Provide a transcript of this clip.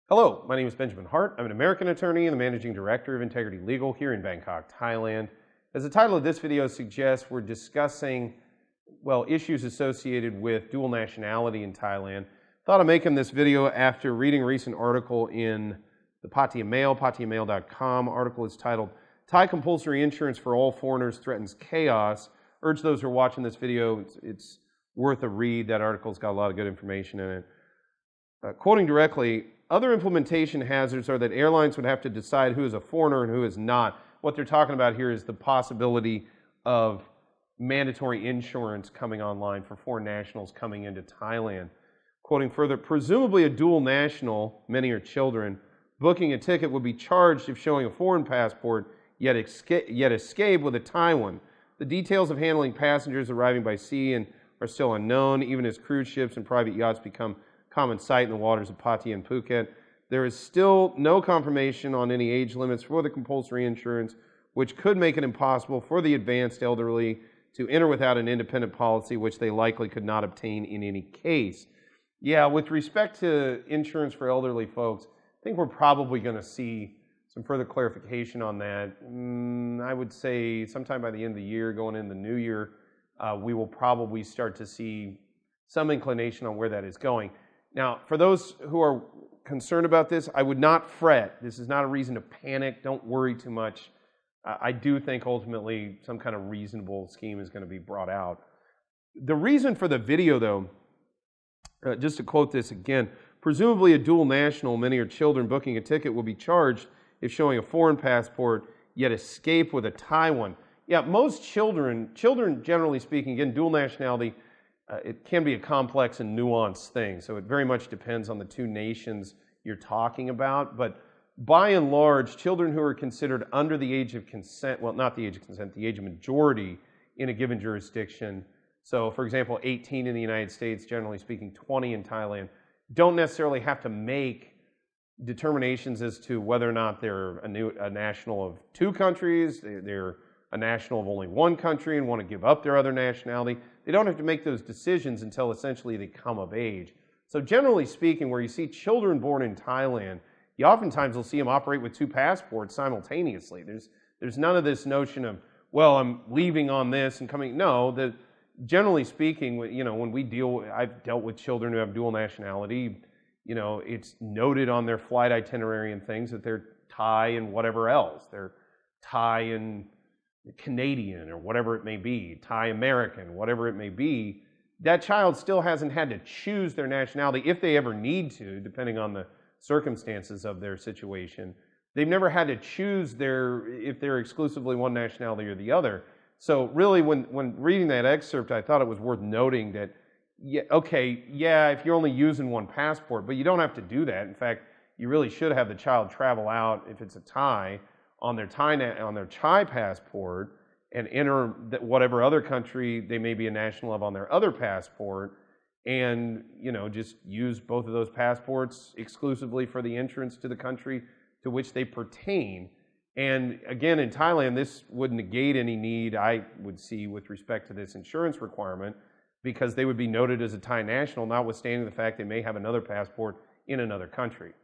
Hello, my name is Benjamin Hart. I'm an American attorney and the managing director of Integrity Legal here in Bangkok, Thailand. As the title of this video suggests, we're discussing, issues associated with dual nationality in Thailand. Thought of making this video after reading a recent article in the Pattaya Mail, pattayamail.com. Article is titled, Thai Compulsory Insurance for All Foreigners Threatens Chaos. Urge those who are watching this video, it's worth a read. That article's got a lot of good information in it. Quoting directly, other implementation hazards are that airlines would have to decide who is a foreigner and who is not. What they're talking about here is the possibility of mandatory insurance coming online for foreign nationals coming into Thailand. Quoting further, presumably a dual national, many are children, booking a ticket would be charged if showing a foreign passport, yet escape with a Thai one. The details of handling passengers arriving by sea are still unknown, even as cruise ships and private yachts become common sight in the waters of Pattaya and Phuket. There is still no confirmation on any age limits for the compulsory insurance, which could make it impossible for the advanced elderly to enter without an independent policy, which they likely could not obtain in any case. Yeah, with respect to insurance for elderly folks, I think we're probably going to see some further clarification on that. I would say sometime by the end of the year, going into the new year, we will probably start to see some inclination on where that is going. Now, for those who are concerned about this, I would not fret. This is not a reason to panic. Don't worry too much. I do think ultimately some kind of reasonable scheme is going to be brought out. The reason for the video, though, just to quote this again, presumably a dual national, many are children, booking a ticket will be charged if showing a foreign passport, yet escape with a Thai one. Yeah, most children generally speaking, again, dual nationality, it can be a complex and nuanced thing, so it very much depends on the two nations you're talking about. But by and large, children who are considered under the age of consent, well, not the age of consent, the age of majority in a given jurisdiction, so for example, 18 in the United States, generally speaking, 20 in Thailand, don't necessarily have to make determinations as to whether or not they're a national of two countries, they're a national of only one country and want to give up their other nationality. They don't have to make those decisions until essentially they come of age. So generally speaking, where you see children born in Thailand, you oftentimes will see them operate with two passports simultaneously. There's none of this notion of, well, I'm leaving on this and coming. No, generally speaking, when I've dealt with children who have dual nationality, it's noted on their flight itinerary and things that they're Thai and whatever else. They're Thai and Canadian or whatever it may be, Thai American, whatever it may be. That child still hasn't had to choose their nationality if they ever need to, depending on the circumstances of their situation. They've never had to choose if they're exclusively one nationality or the other. So really, when reading that excerpt, I thought it was worth noting that, if you're only using one passport, but you don't have to do that. In fact, you really should have the child travel out, if it's a Thai, on their Thai passport and enter whatever other country they may be a national of on their other passport, and just use both of those passports exclusively for the entrance to the country to which they pertain. And again, in Thailand, this would negate any need I would see with respect to this insurance requirement, because they would be noted as a Thai national, notwithstanding the fact they may have another passport in another country.